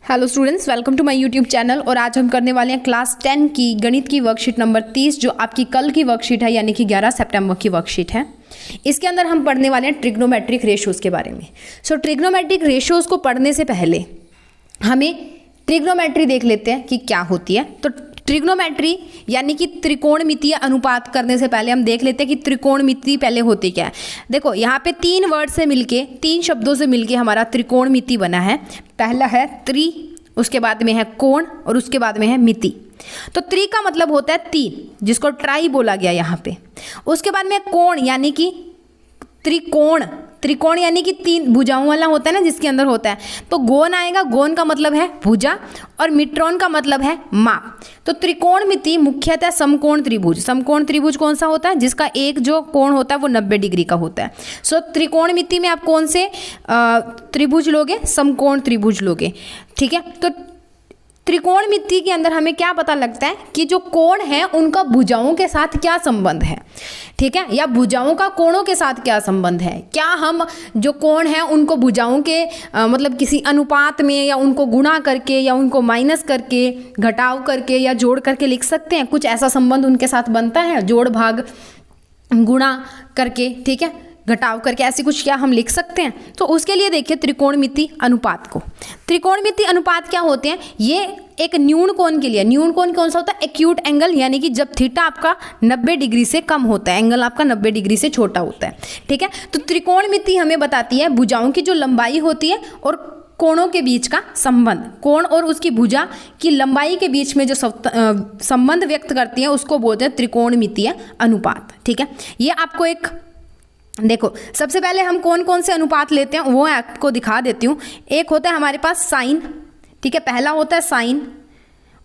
Hello students, welcome to my YouTube channel. और आज हम करने वाले हैं क्लास 10 की गणित की वर्कशीट नंबर 30, जो आपकी कल की वर्कशीट है, यानी कि 11 सितंबर की वर्कशीट है। इसके अंदर हम पढ़ने वाले हैं ट्रिग्नोमेट्रिक रेशियोज़ के बारे में। ट्रिग्नोमेट्रिक रेशियोज़ को पढ़ने से पहले हमें ट्रिग्नोमेट्री देख लेते हैं कि क्या होती है। तो ट्रिग्नोमेट्री यानी कि त्रिकोणमितीय अनुपात करने से पहले हम देख लेते हैं कि त्रिकोणमिति पहले होती क्या है। देखो, यहाँ पे तीन वर्ड से मिलके, तीन शब्दों से मिलके हमारा त्रिकोणमिति बना है। पहला है त्रि, उसके बाद में है कोण और उसके बाद में है मिति। तो त्रि का मतलब होता है तीन, जिसको ट्राई बोला गया यहाँ पे। उसके बाद में कोण यानी कि त्रिकोण, त्रिकोण यानी कि तीन भुजाओं वाला होता है ना, जिसके अंदर होता है। तो गोन आएगा, गोन का मतलब है भुजा, और मिट्रोन का मतलब है माप। तो त्रिकोणमिति मुख्यतः समकोण त्रिभुज, समकोण त्रिभुज कौन सा होता है? जिसका एक जो कोण होता है वो 90 डिग्री का होता है। त्रिकोणमिति में आप कौन से त्रिभुज लोगे? समकोण त्रिभुज लोगे। ठीक है। तो त्रिकोणमिति के अंदर हमें क्या पता लगता है कि जो कोण है उनका भुजाओं के साथ क्या संबंध है। ठीक है, या भुजाओं का कोणों के साथ क्या संबंध है। क्या हम जो कोण है उनको भुजाओं के मतलब किसी अनुपात में, या उनको गुणा करके, या उनको माइनस करके, घटाव करके, या जोड़ करके लिख सकते हैं? कुछ ऐसा संबंध उनके साथ बनता है, जोड़ भाग गुणा करके, ठीक है, घटाव करके, ऐसी कुछ क्या हम लिख सकते हैं? तो उसके लिए देखिए त्रिकोणमिति अनुपात को। त्रिकोणमिति अनुपात क्या होते हैं? ये एक न्यून कोण के लिए, न्यून कोण कौन सा होता है? एक्यूट एंगल, यानी कि जब थीटा आपका 90 डिग्री से कम होता है, एंगल आपका 90 डिग्री से छोटा होता है। ठीक है। तो त्रिकोणमिति हमें बताती है भुजाओं की जो लंबाई होती है और कोणों के बीच का संबंध। कोण और उसकी भुजा की लंबाई के बीच में जो संबंध व्यक्त करती है उसको बोलते हैं त्रिकोणमितीय अनुपात। ठीक है। ये आपको एक देखो, सबसे पहले हम कौन कौन से अनुपात लेते हैं वो आपको दिखा देती हूँ। एक होता है हमारे पास साइन, ठीक है, पहला होता है साइन।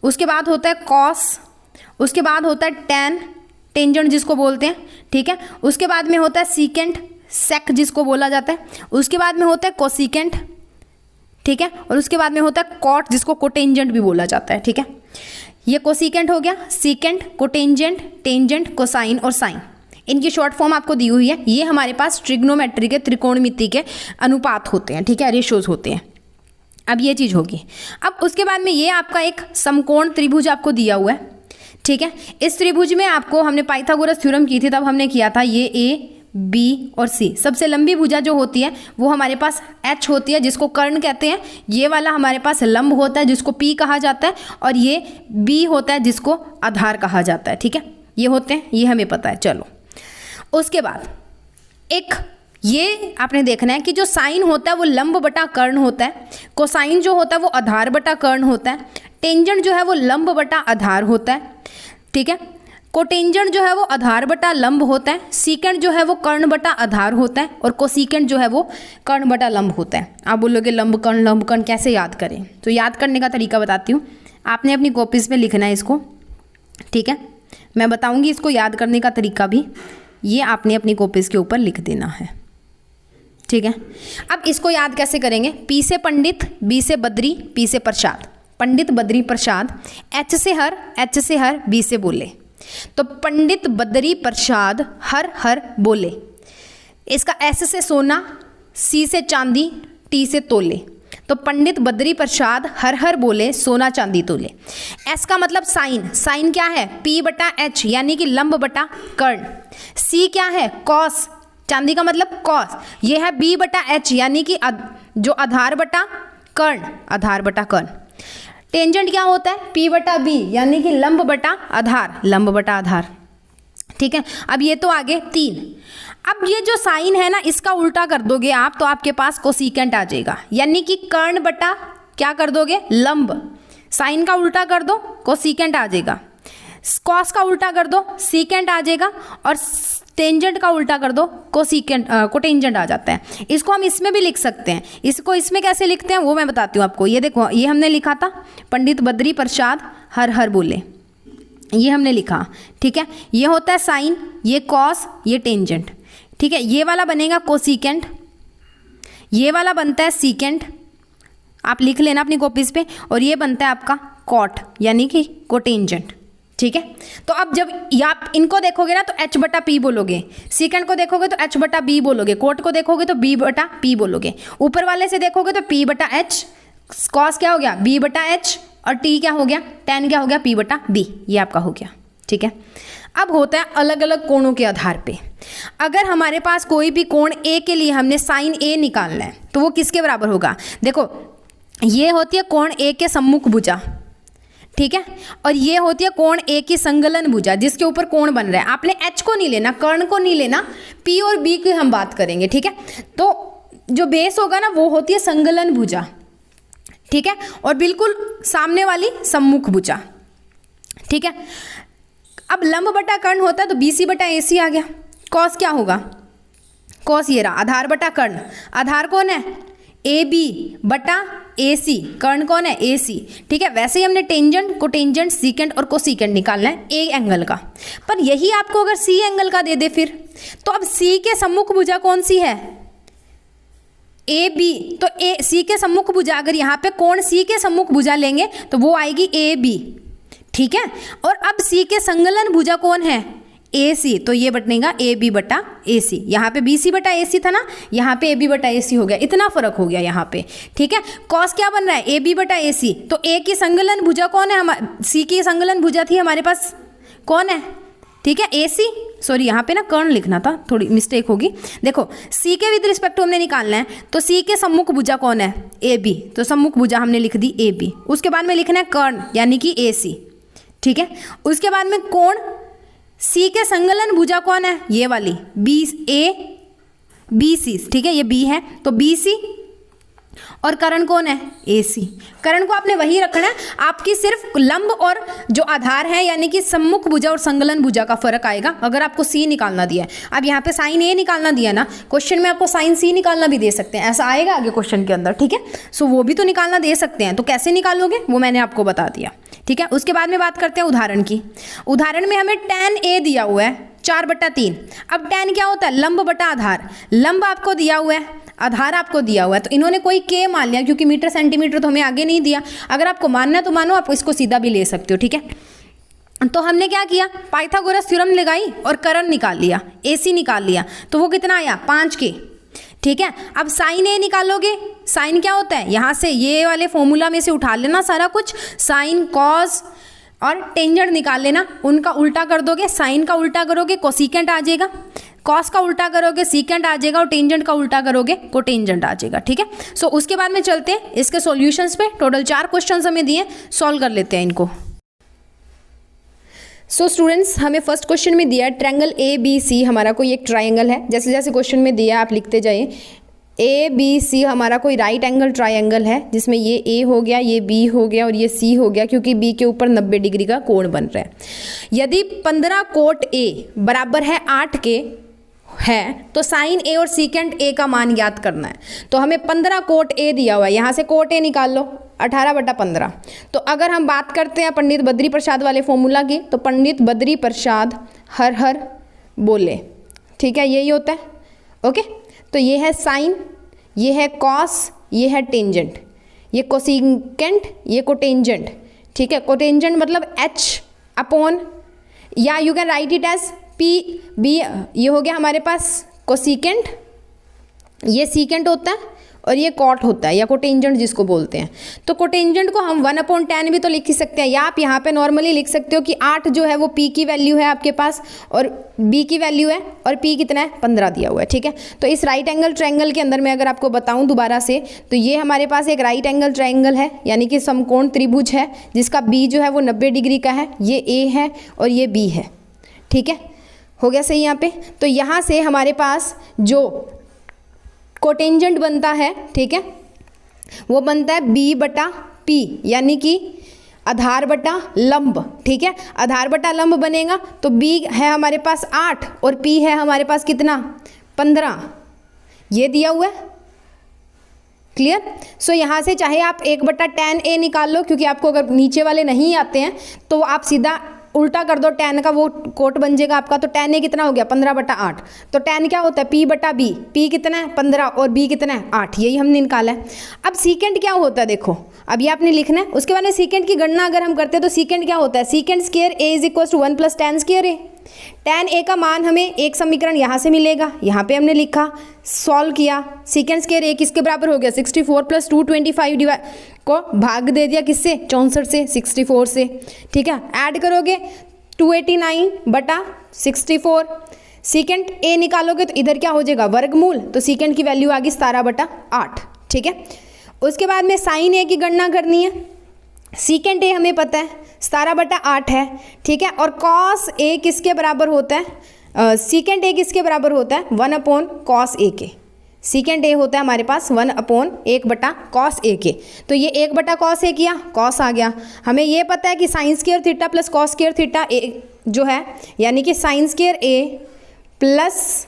उसके बाद होता है कॉस, उसके बाद होता है टैन, टेंजेंट जिसको बोलते हैं। ठीक है। उसके बाद में होता है सीकेंट, सेक जिसको बोला जाता है। उसके बाद में होता है कोसिकेंट, ठीक है, और उसके बाद में होता है कॉट, जिसको कोटेंजेंट भी बोला जाता है। ठीक है, ये कोसिकेंट हो गया, सीकेंट, कोटेंजेंट, टेंजेंट, कोसाइन और साइन। इनकी शॉर्ट फॉर्म आपको दी हुई है। ये हमारे पास ट्रिग्नोमेट्री के, त्रिकोणमिति के अनुपात होते हैं। ठीक है, रेशियोज होते हैं। अब ये चीज़ होगी। अब उसके बाद में ये आपका एक समकोण त्रिभुज आपको दिया हुआ है। ठीक है। इस त्रिभुज में आपको हमने पाइथागोरस थ्योरम की थी, तब हमने किया था ये ए, बी और सी। सबसे लंबी भुजा जो होती है वो हमारे पास एच होती है, जिसको कर्ण कहते हैं। ये वाला हमारे पास लंब होता है, जिसको पी कहा जाता है, और ये बी होता है, जिसको आधार कहा जाता है। ठीक है, ये होते हैं, ये हमें पता है। चलो, उसके बाद एक ये आपने देखना है कि जो साइन होता है वो लंब बटा कर्ण होता है, कोसाइन जो होता है वो आधार बटा कर्ण होता है, टेंजेंट जो है वो लंब बटा आधार होता है। ठीक है, कोटेंजेंट जो है वो आधार बटा लंब होता है, सीकेंट जो है वो कर्ण बटा आधार होता है, और कोसिकेंट जो है वो कर्ण बटा लंब होता है। आप बोलोगे लंब कर्ण कैसे याद करें? तो याद करने का तरीका बताती हूँ। आपने अपनी कॉपीज़ में लिखना है इसको। ठीक है, मैं बताऊँगी इसको याद करने का तरीका भी, ये आपने अपनी कॉपीज़ के ऊपर लिख देना है। ठीक है। अब इसको याद कैसे करेंगे? पी से पंडित, बी से बद्री, पी से प्रसाद। पंडित, बद्री, प्रसाद। एच से हर, बी से बोले। तो पंडित, बद्री, प्रसाद, हर बोले। इसका एस से सोना, सी से चांदी, टी से तोले। तो पंडित, बद्री, प्रसाद, हर बोले, सोना चांदी तोले। एस का मतलब साइन, साइन क्या है? पी बटा एच, यानी कि लंब बटा कर्ण। सी क्या है? कॉस, चांदी का मतलब कॉस। ये है बी बटा एच, यानी कि जो आधार बटा कर्ण, आधार बटा कर्ण। टेंजेंट क्या होता है? पी बटा बी, यानी कि लंब बटा आधार, लंब बटा आधार। ठीक है। अब ये तो आगे तीन। अब ये जो साइन है ना, इसका उल्टा कर दोगे आप तो आपके पास कोसिकेंट आ जाएगा, यानी कि कर्ण बटा क्या कर दोगे? लंब। साइन का उल्टा कर दो, कोसिकेंट आ जाएगा। कॉस का उल्टा कर दो, सीकेंट आ जाएगा, और टेंजेंट का उल्टा कर दो, कोसिकेंट, कोटेंजेंट आ जाता है। इसको हम इसमें भी लिख सकते हैं। इसको इसमें कैसे लिखते हैं वो मैं बताती हूँ आपको। ये देखो, ये हमने लिखा था पंडित, बद्री, प्रसाद, हर बोले, ये हमने लिखा। ठीक है, ये होता है साइन, ये कॉस, ये टेंजेंट। ठीक है, ये वाला बनेगा कोसिकेंट, ये वाला बनता है सीकेंट, आप लिख लेना अपनी कॉपीज पे, और ये बनता है आपका कॉट, यानी कि कोटेंजेंट। ठीक है। तो अब जब आप इनको देखोगे ना तो एच बटा पी बोलोगे, सीकेंड को देखोगे तो एच बटा बी बोलोगे, कोट को देखोगे तो बी बटा पी बोलोगे, ऊपर वाले से देखोगे तो पी बटा एच, कॉस क्या हो गया b बटा h, और t क्या हो गया, tan क्या हो गया p बटा b, ये आपका हो गया। ठीक है, अब होता है अलग अलग कोणों के आधार पे। अगर हमारे पास कोई भी कोण a के लिए हमने साइन a निकालना है तो वो किसके बराबर होगा, देखो ये होती है कोण a के सम्मुख भुजा, ठीक है, और ये होती है कोण a की संगलन भुजा जिसके ऊपर कोण बन रहा है। आपने h को नहीं लेना, कर्ण को नहीं लेना, p और b की हम बात करेंगे। ठीक है, तो जो बेस होगा ना वो होती है संगलन भुजा, ठीक है, और बिल्कुल सामने वाली सम्मुख भुजा। ठीक है, अब लंब बटा कर्ण होता है तो BC बटा AC आ गया। कॉस क्या होगा, कॉस ये रहा आधार बटा कर्ण, आधार कौन है AB बटा AC, कर्ण कौन है AC। ठीक है, वैसे ही हमने टेंजेंट, कोटेंजेंट, सीकेंट और कोसीकेंट निकालना है A एंगल का, पर यही आपको अगर C एंगल का दे दे फिर, तो अब C के सम्मुख भुजा कौन सी है, AB, तो C के सम्मुख भुजा, अगर यहाँ पे कोण C के सम्मुख भुजा लेंगे तो वो आएगी AB। ठीक है, और अब C के संगलन भुजा कौन है AC, तो ये बनेगा AB बटा AC। यहाँ पे BC बटा AC था ना, यहाँ पे AB बटा AC हो गया, इतना फर्क हो गया यहाँ पे। ठीक है, कॉस क्या बन रहा है AB बटा AC, तो A की संगलन भुजा कौन है, C की संगलन भुजा थी हमारे पास कौन है, ठीक है AC, सॉरी यहाँ पे ना कर्ण लिखना था, थोड़ी मिस्टेक होगी। देखो C के विद रिस्पेक्ट टू हमने निकालना है, तो C के सम्मुख भुजा कौन है AB, तो सम्मुख भुजा हमने लिख दी AB। उसके बाद में लिखना है कर्ण यानी कि AC। ठीक है, उसके बाद में कोण C के संगलन भुजा कौन है, ये वाली BC। ठीक है, ये B है तो BC, और कर्ण कौन है AC। कर्ण को आपने वही रखना है, आपकी सिर्फ लंब और जो आधार है यानी कि सम्मुख भुजा और संगलन भुजा का फर्क आएगा। अगर आपको C निकालना दिया है, अब यहाँ पे साइन A निकालना दिया ना, क्वेश्चन में आपको साइन C निकालना भी दे सकते हैं, ऐसा आएगा आगे क्वेश्चन के अंदर। ठीक है, सो वो भी तो निकालना दे सकते हैं, तो कैसे निकालोगे वो मैंने आपको बता दिया। ठीक है, उसके बाद में बात करते हैं उदाहरण की। उदाहरण में हमें tan A दिया हुआ है 4/3। अब tan क्या होता है, लंब बटा आधार। लंब आपको दिया हुआ है, आधार आपको दिया हुआ है, तो इन्होंने कोई K मान लिया क्योंकि मीटर सेंटीमीटर तो हमें आगे नहीं दिया। अगर आपको मानना है तो मानो, आप इसको सीधा भी ले सकते हो। ठीक है, तो हमने क्या किया, पाइथागोरस थ्योरम लगाई और कर्ण निकाल लिया, AC निकाल लिया, तो वो कितना आया 5K। ठीक है, अब साइन A निकालोगे, साइन क्या होता है, यहाँ से ये वाले फॉर्मूला में से उठा लेना सारा कुछ, साइन कॉस और टेंजेंट निकाल लेना, उनका उल्टा कर दोगे, साइन का उल्टा करोगे कोसिकेंट आ जाएगा, कॉस का उल्टा करोगे सीकेंट आ जाएगा, और टेंजेंट का उल्टा करोगे कोटेंजेंट आ जाएगा। ठीक है, सो उसके बाद में चलते हैं इसके सॉल्यूशंस पे। टोटल 4 क्वेश्चंस हमें दिए, सॉल्व कर लेते हैं इनको। सो स्टूडेंट्स, हमें फर्स्ट क्वेश्चन में दिया ट्रायंगल ABC, हमारा कोई एक ट्रायंगल है, जैसे जैसे क्वेश्चन में दिया आप लिखते जाइए। ABC हमारा कोई राइट एंगल ट्रायंगल है जिसमें ये A हो गया, ये B हो गया और ये C हो गया, क्योंकि B के ऊपर 90 डिग्री का कोण बन रहा है। यदि 15 कोट A बराबर है 8 के है तो साइन A और सीकेंट A का मान ज्ञात करना है। तो हमें 15 कोट A दिया हुआ है, यहाँ से कोट A निकाल लो 18/15। तो अगर हम बात करते हैं पंडित बद्री प्रसाद वाले फॉर्मूला की, तो पंडित बद्री प्रसाद हर हर बोले। ठीक है, यही होता है। ओके, तो ये है साइन, ये है कॉस, ये है टेंजेंट, ये कोसिकेंट, ये कोटेंजेंट। ठीक है, कोटेंजेंट मतलब H अपॉन, या you can write it as PB। ये हो गया हमारे पास कोसिकेंट, ये सीकेंट होता है और ये कॉट होता है, या कोटेंजेंट जिसको बोलते हैं। तो कोटेंजेंट को हम 1/10 भी तो लिख ही सकते हैं, या आप यहाँ पे नॉर्मली लिख सकते हो कि 8 जो है वो P की वैल्यू है आपके पास और B की वैल्यू है, और P कितना है 15 दिया हुआ है। ठीक है, तो इस राइट एंगल ट्रायंगल के अंदर मैं अगर आपको बताऊँ दोबारा से, तो ये हमारे पास एक राइट एंगल ट्रायंगल है, यानी कि समकोण त्रिभुज है, जिसका B जो है वो 90 डिग्री का है, ये A है और ये B है। ठीक है, हो गया सही यहाँ पे। तो यहाँ से हमारे पास जो कोटेंजेंट बनता है, ठीक है, वो बनता है B/P, यानी कि आधार बटा लंब। ठीक है, आधार बटा लंब बनेगा तो B है हमारे पास 8 और P है हमारे पास कितना 15, ये दिया हुआ है। क्लियर। सो यहाँ से चाहे आप 1/tan A निकाल लो, क्योंकि आपको अगर नीचे वाले नहीं आते हैं तो आप सीधा उल्टा कर दो, tan का वो कोट बन जाएगा आपका। तो tan A कितना हो गया 15/8। तो tan क्या होता है P/B, P कितना है 15 और B कितना है 8, यही हमने निकाला है। अब सीकेंट क्या होता है, देखो अब ये आपने लिखना है। उसके बाद में सीकेंट की गणना अगर हम करते हैं तो सीकेंट क्या होता है, secant square A = 1 + tan square A। tan A का मान हमें एक समीकरण यहाँ से मिलेगा, यहाँ पे हमने लिखा, सॉल्व किया। सीकेंट स्क्वायर A किसके बराबर हो गया 64 + 225 को भाग दे दिया किससे, 64 से, 64 से, ठीक है। ऐड करोगे 289/64, सीकेंट ए निकालोगे तो इधर क्या हो जाएगा, वर्गमूल, तो सीकेंट की वैल्यू आ गई 17/8, ठीक है। उसके बाद में साइन ए की गणना करनी है। सीकेंट ए हमें पता है 17/8 है, ठीक है। और कॉस ए किसके बराबर होता है, सीकेंट ए किसके बराबर होता है, 1/cos ए के। सीकेंट ए होता है हमारे पास 1/1/cos ए के। तो ये 1/cos ए किया, कॉस आ गया। हमें ये पता है कि sine square theta plus cos square theta A जो है, यानी कि sine square A plus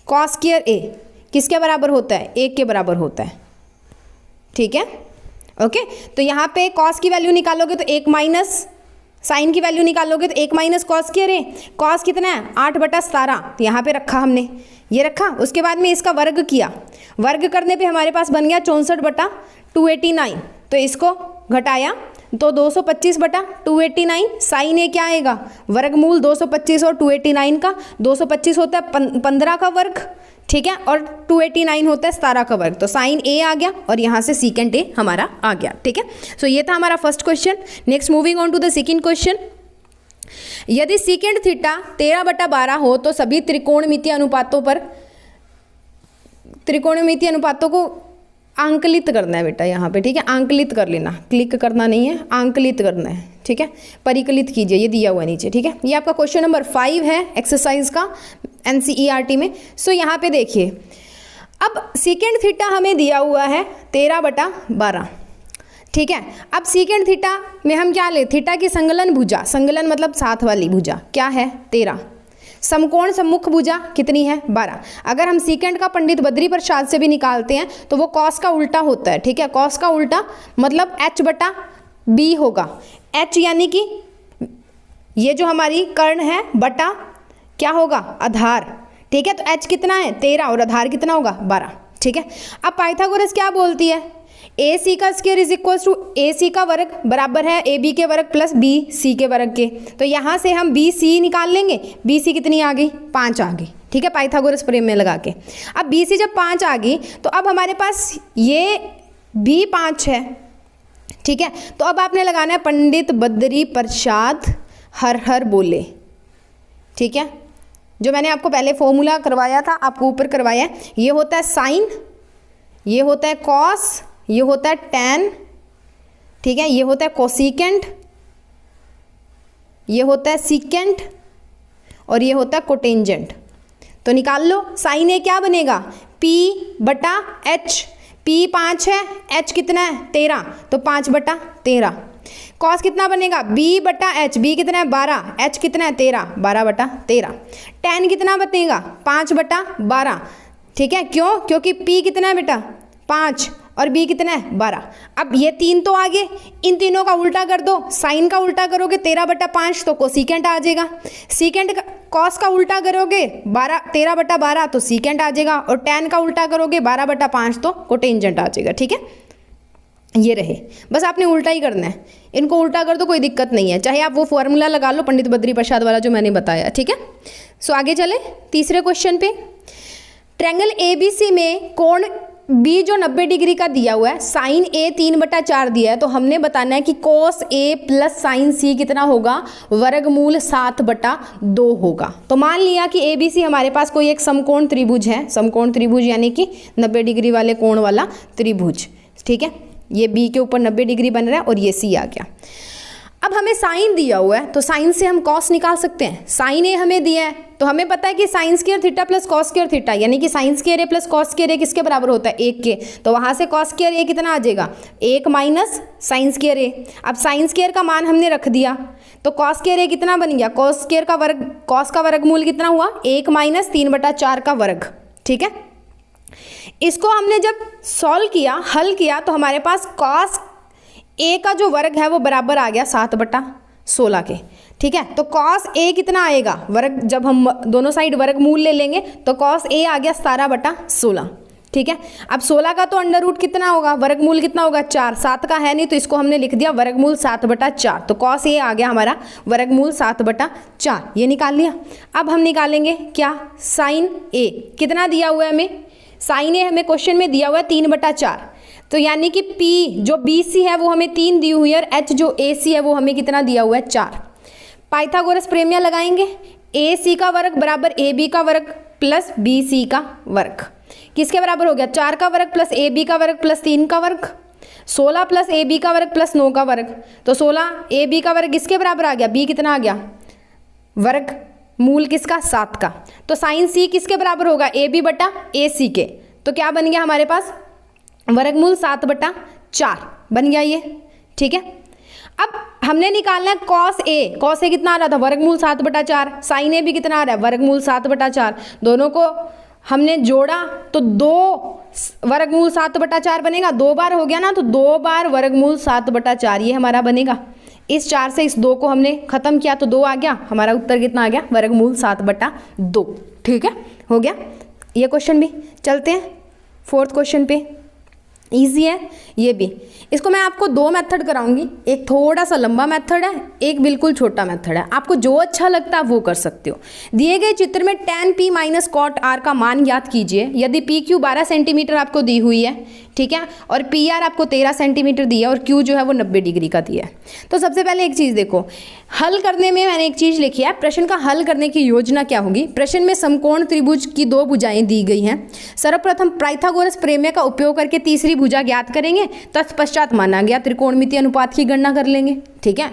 cos square A किसके बराबर होता है, 1 के बराबर होता है, ठीक है। ओके, तो यहाँ पे कॉस की वैल्यू निकालोगे तो 1 माइनस साइन की वैल्यू निकालोगे तो 1 माइनस कॉस स्क्वायर ए। कॉस कितना है, 8/17, तो यहाँ पे रखा हमने, ये रखा। उसके बाद में इसका वर्ग किया, वर्ग करने पे हमारे पास बन गया 64/289, तो इसको घटाया तो 225/289। साइन ए क्या आएगा, वर्गमूल 225 और 289 का, 225 होता है 15 का वर्ग, ठीक है, और 289 होता है 17 का वर्ग, तो साइन ए आ गया और यहाँ से सीकेंट ए हमारा आ गया, ठीक है। सो ये था हमारा first question. Next moving on to the second question. यदि सीकेंट थीटा 13/12 हो तो सभी त्रिकोणमितीय अनुपातों को आंकलित करना है बेटा यहाँ पे, ठीक है। आंकलित कर लेना, क्लिक करना नहीं है, आंकलित करना है, ठीक है। परिकलित कीजिए, ये दिया हुआ है नीचे, ठीक है। ये आपका क्वेश्चन नंबर 5 है एक्सरसाइज का NCERT में। सो यहाँ पे देखिए, अब सीकेंट थीटा हमें दिया हुआ है 13/12, ठीक है। अब सीकेंट थीटा में हम क्या ले, थीटा की संगलन भुजा, संगलन मतलब साथ वाली भुजा क्या है, 13। समकोण सम्मुख भुजा कितनी है, 12। अगर हम सीकेंट का पंडित बद्री प्रसाद से भी निकालते हैं तो वो कॉस का उल्टा होता है, ठीक है। कॉस का उल्टा मतलब H/B होगा। H यानी कि ये जो हमारी कर्ण है बटा क्या होगा, आधार, ठीक है। तो H कितना है, 13, और आधार कितना होगा, 12, ठीक है। अब पाइथागोरस क्या बोलती है, AC का square is equal to AC का वर्ग बराबर है AB के वर्ग प्लस BC के वर्ग के। तो यहाँ से हम BC निकाल लेंगे, BC कितनी आ गई, 5 आ गई, ठीक है, पाइथागोरस प्रमेय में लगा के। अब BC जब 5 आ गई तो अब हमारे पास ये भी 5 है, ठीक है। तो अब आपने लगाना है पंडित बद्री प्रसाद हर हर बोले, ठीक है। जो मैंने आपको पहले फॉर्मूला करवाया था, आपको ऊपर करवाया है, ये होता है साइन, ये होता है कॉस, ये होता है टैन, ठीक है, ये होता है कोसिकेंट, ये होता है सीकेंट, और ये होता है कोटेंजेंट। तो निकाल लो, साइन ए क्या बनेगा, P/H, P 5 है, H कितना है, 13, तो 5/13। कॉस कितना बनेगा, B/H, B कितना है, 12, H कितना है, 13, 12/13। टैन कितना बनेगा, 5/12, ठीक है। क्यों, क्योंकि P कितना है बेटा, 5, और B कितना है, 12। अब ये 3 तो आ गए, इन तीनों का उल्टा कर दो, साइन का उल्टा करोगे 13/5 तो कोसिकेंट आ जाएगा, सीकेंट का कॉस का उल्टा करोगे 13/12 तो सीकेंट आ जाएगा, और टैन का उल्टा करोगे 12/5 तो कोटेंजेंट आ जाएगा, ठीक है। ये रहे, बस आपने उल्टा ही करना है, इनको उल्टा कर दो, कोई दिक्कत नहीं है, चाहे आप वो फॉर्मूला लगा लो पंडित बद्री प्रसाद वाला जो मैंने बताया, ठीक है। सो आगे चले तीसरे क्वेश्चन पे। ट्रायंगल ABC में कोण B जो 90 डिग्री का दिया हुआ है, साइन A 3/4 दिया है, तो हमने बताना है कि कोस A प्लस साइन C कितना होगा, वर्गमूल 7/2 होगा। तो मान लिया कि ABC हमारे पास कोई एक समकोण त्रिभुज है, समकोण त्रिभुज यानी कि 90 डिग्री वाले कोण वाला त्रिभुज, ठीक है। ये B के ऊपर 90 डिग्री बन रहा है और ये C आ गया। अब हमें साइन दिया हुआ है तो साइन से हम कॉस निकाल सकते हैं। साइन ए हमें दिया है तो हमें पता है कि sine square theta plus cos square theta, यानी कि sine square A plus cos square A किसके बराबर होता है, 1 के। तो वहाँ से कॉस स्क्वायर ए कितना आ जाएगा, 1 माइनस साइन स्क्वायर ए। अब साइन स्क्वायर का मान हमने रख दिया तो कॉस स्क्वायर ए कितना बन गया, कॉस स्क्वायर का वर्ग, कॉस का वर्गमूल कितना हुआ, 1 माइनस 3/4 का वर्ग, ठीक है। इसको हमने जब सॉल्व किया, हल किया, तो हमारे पास कॉस ए का जो वर्ग है वो बराबर आ गया 7/16 के, ठीक है। तो कॉस ए कितना आएगा, वर्ग जब हम दोनों साइड वर्गमूल ले लेंगे तो कॉस ए आ गया 17/16, ठीक है। अब 16 का तो अंडर रूट कितना होगा, वर्गमूल कितना होगा, 4, 7 का है नहीं तो इसको हमने लिख दिया वर्गमूल 7/4, तो कॉस ए आ गया हमारा वर्गमूल 7/4, ये निकाल लिया। अब हम निकालेंगे क्या, साइन ए कितना दिया हुआ है हमें, साइन ए हमें क्वेश्चन में दिया हुआ है 3/4, तो यानी कि P जो BC है वो हमें 3 दी हुई है और H जो AC है वो हमें कितना दिया हुआ है 4। पाइथागोरस प्रमेय लगाएंगे, AC का वर्ग बराबर AB का वर्ग प्लस BC का वर्ग किसके बराबर हो गया 4 का वर्ग प्लस AB का वर्ग प्लस 3 का वर्ग, 16 प्लस AB का वर्ग प्लस 9 का वर्ग। तो 16 AB का वर्ग किसके बराबर आ गया, B कितना आ गया वर्ग मूल किसका 7 का। तो साइन C किसके बराबर होगा AB बटा AC के। तो क्या बन गया हमारे पास वर्गमूल 7 बटा 4 बन गया ये, ठीक है। अब हमने निकालना है कॉस ए कितना आ रहा था वर्गमूल 7 बटा 4, साइन ए भी कितना आ रहा है वर्गमूल 7 बटा 4। दोनों को हमने जोड़ा तो 2 वर्गमूल 7 बटा 4 बनेगा, 2 बार हो गया ना, तो 2 बार वर्गमूल 7 बटा 4 ये हमारा बनेगा। इस 4 से इस 2 को हमने खत्म किया तो 2 आ गया, हमारा उत्तर कितना आ गया वर्गमूल 7 बटा 2, ठीक है, हो गया ये क्वेश्चन भी। चलते हैं 4th क्वेश्चन पे, ईजी है ये भी। इसको मैं आपको 2 मेथड कराऊंगी, एक थोड़ा सा लंबा मेथड है, एक बिल्कुल छोटा मेथड है, आपको जो अच्छा लगता है वो कर सकते हो। दिए गए चित्र में tan P minus cot R का मान ज्ञात कीजिए यदि PQ 12 सेंटीमीटर आपको दी हुई है, ठीक है, और PR आपको 13 सेंटीमीटर दिया और Q जो है वो 90 डिग्री का दिया है। तो सबसे पहले एक चीज़ देखो, हल करने में मैंने एक चीज़ लिखी है, प्रश्न का हल करने की योजना क्या होगी। प्रश्न में समकोण त्रिभुज की 2 भुजाएं दी गई हैं। सर्वप्रथम पाइथागोरस प्रमेय का उपयोग करके तीसरी भुजा ज्ञात करेंगे, तत्पश्चात माना गया त्रिकोणमितीय अनुपात की गणना कर लेंगे, ठीक है।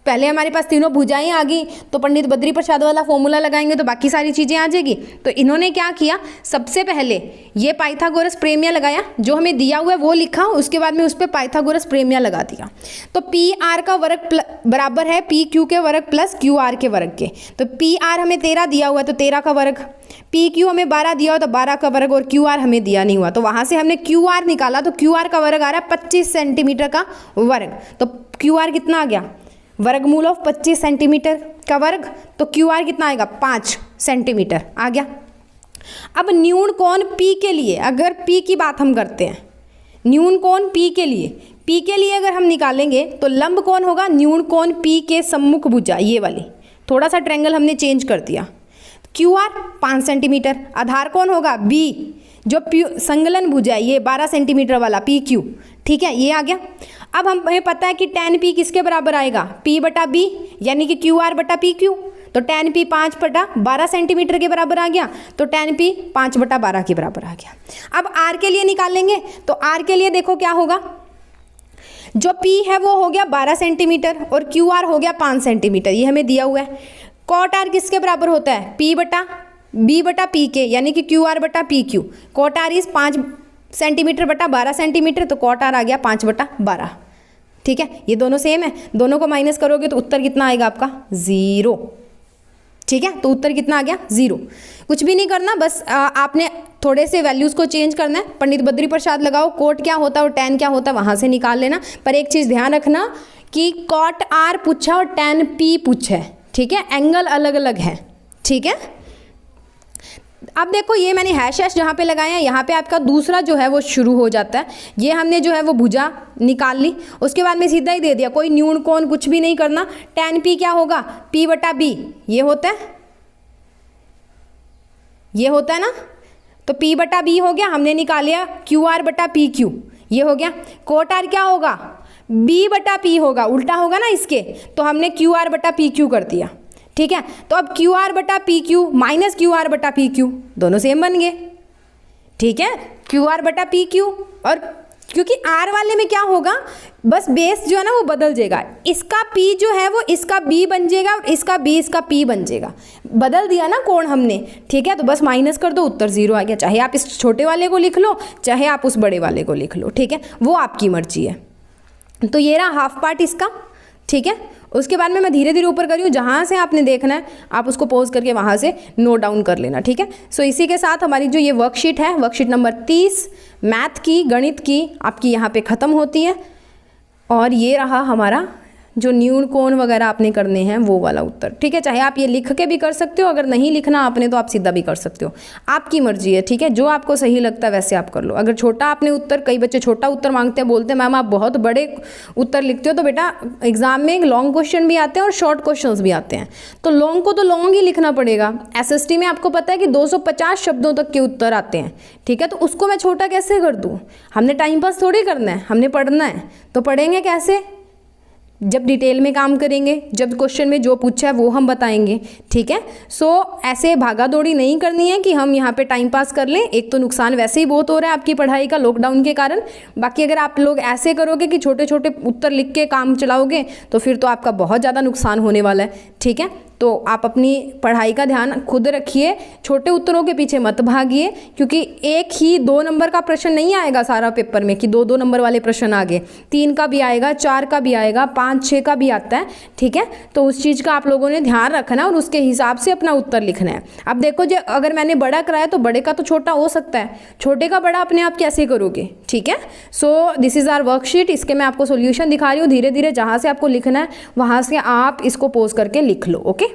पहले हमारे पास तीनों भुजाएं आ गई तो पंडित बद्री प्रसाद वाला फॉर्मूला लगाएंगे तो बाकी सारी चीज़ें आ जाएगी। तो इन्होंने क्या किया, सबसे पहले ये पाइथागोरस प्रमेय लगाया, जो हमें दिया हुआ है वो लिखा, उसके बाद में उस पर पाइथागोरस प्रमेय लगा दिया। तो PR का वर्ग बराबर है PQ के वर्ग प्लस QR के वर्ग के। तो PR हमें 13 दिया हुआ है तो 13 का वर्ग, PQ हमें 12 दिया हुआ तो 12 का वर्ग, और QR हमें दिया नहीं हुआ तो वहाँ से हमने QR निकाला तो QR का वर्ग आ रहा है 25 सेंटीमीटर का वर्ग। तो QR कितना आ गया वर्गमूल ऑफ 25 सेंटीमीटर का वर्ग, तो QR कितना आएगा 5 सेंटीमीटर आ गया। अब न्यून कोण P के लिए, अगर P की बात हम करते हैं, न्यून कोण P के लिए अगर हम निकालेंगे तो लंब कोण होगा न्यून कोण P के सम्मुख भुजा, ये वाली, थोड़ा सा ट्रायंगल हमने चेंज कर दिया। QR 5 सेंटीमीटर, आधार कोण होगा B, जो संगलन भुजा है ये 12 सेंटीमीटर वाला PQ, ठीक है, ये आ गया। अब हमें पता है कि tan P किसके बराबर आएगा P बटा B, यानी कि QR बटा PQ। तो tan P 5 बटा 12 सेंटीमीटर के बराबर आ गया, तो tan P 5 बटा 12 के बराबर आ गया। अब R के लिए निकालेंगे तो R के लिए देखो क्या होगा, जो P है वो हो गया 12 सेंटीमीटर और QR हो गया 5 सेंटीमीटर, ये हमें दिया हुआ है। कॉट R किसके बराबर होता है P बटा B बटा P के, यानी कि QR बटा PQ। Cot R is 5 centimetre बटा 12 सेंटीमीटर, तो कॉट R आ गया 5 बटा 12, ठीक है। ये दोनों सेम है, दोनों को माइनस करोगे तो उत्तर कितना आएगा आपका 0, ठीक है। तो उत्तर कितना आ गया 0। कुछ भी नहीं करना, बस आपने थोड़े से वैल्यूज़ को चेंज करना है। पंडित बद्री प्रसाद लगाओ, कोट क्या होता है और tan क्या होता है वहाँ से निकाल लेना। पर एक चीज़ ध्यान रखना कि कॉट R पूछा और tan P पूछा है, ठीक है, एंगल अलग अलग है, ठीक है। अब देखो ये मैंने हैश जहाँ पे लगाया है, यहाँ पे आपका दूसरा जो है वो शुरू हो जाता है। ये हमने जो है वो भुजा निकाल ली, उसके बाद में सीधा ही दे दिया, कोई न्यून कोण कुछ भी नहीं करना। tan P क्या होगा P बटा B, ये होता है, ये होता है ना, तो P बटा B हो गया, हमने निकाल लिया QR बटा PQ, ये हो गया। कोट R क्या होगा B बटा P होगा, उल्टा होगा ना इसके, तो हमने QR बटा PQ कर दिया, ठीक है। तो अब QR बटा PQ माइनस QR बटा PQ दोनों सेम बन गए, ठीक है, QR बटा PQ। और क्योंकि R वाले में क्या होगा, बस बेस जो है ना वो बदल जाएगा, इसका P जो है वो इसका B बन जाएगा और इसका B इसका P बन जाएगा, बदल दिया ना कोण हमने, ठीक है। तो बस माइनस कर दो, उत्तर 0 आ गया। चाहे आप इस छोटे वाले को लिख लो, चाहे आप उस बड़े वाले को लिख लो, ठीक है, वो आपकी मर्जी है। तो ये रहा हाफ पार्ट इसका, ठीक है। उसके बाद में मैं धीरे धीरे ऊपर कर रही हूँ, जहाँ से आपने देखना है आप उसको पॉज करके वहाँ से नोट डाउन कर लेना, ठीक है। सो इसी के साथ हमारी जो ये वर्कशीट है, वर्कशीट नंबर 30 मैथ की, गणित की, आपकी यहाँ पे ख़त्म होती है। और ये रहा हमारा जो न्यून कोण वगैरह आपने करने हैं वो वाला उत्तर, ठीक है। चाहे आप ये लिख के भी कर सकते हो, अगर नहीं लिखना आपने तो आप सीधा भी कर सकते हो, आपकी मर्जी है, ठीक है। जो आपको सही लगता है वैसे आप कर लो। अगर छोटा आपने उत्तर, कई बच्चे छोटा उत्तर मांगते हैं, बोलते हैं मैम आप बहुत बड़े उत्तर लिखते हो, तो बेटा एग्जाम में लॉन्ग क्वेश्चन भी आते हैं और शॉर्ट क्वेश्चंस भी आते हैं, तो लॉन्ग को तो लॉन्ग ही लिखना पड़ेगा। एसएसटी में आपको पता है कि 250 शब्दों तक के उत्तर आते हैं, ठीक है, तो उसको मैं छोटा कैसे कर दूँ। हमने टाइम पास थोड़ी करना है, हमने पढ़ना है, तो पढ़ेंगे कैसे, जब डिटेल में काम करेंगे, जब क्वेश्चन में जो पूछा है वो हम बताएंगे, ठीक है। सो ऐसे भागा दौड़ी नहीं करनी है कि हम यहाँ पे टाइम पास कर लें। एक तो नुकसान वैसे ही बहुत हो रहा है आपकी पढ़ाई का लॉकडाउन के कारण, बाकी अगर आप लोग ऐसे करोगे कि छोटे छोटे उत्तर लिख के काम चलाओगे तो फिर तो आपका बहुत ज़्यादा नुकसान होने वाला है, ठीक है। तो आप अपनी पढ़ाई का ध्यान खुद रखिए, छोटे उत्तरों के पीछे मत भागिए, क्योंकि एक ही 2 नंबर का प्रश्न नहीं आएगा सारा पेपर में कि 2-2 नंबर वाले प्रश्न आ गए, 3 का भी आएगा, 4 का भी आएगा, 5-6 का भी आता है, ठीक है। तो उस चीज़ का आप लोगों ने ध्यान रखना और उसके हिसाब से अपना उत्तर लिखना है। अब देखो जो अगर मैंने बड़ा कराया तो बड़े का तो छोटा हो सकता है, छोटे का बड़ा अपने आप कैसे करोगे, ठीक है। So this is our worksheet, इसके मैं आपको सोल्यूशन दिखा रही हूँ। धीरे धीरे जहाँ से आपको लिखना है वहाँ से आप इसको पोज करके लिख लो, ओके।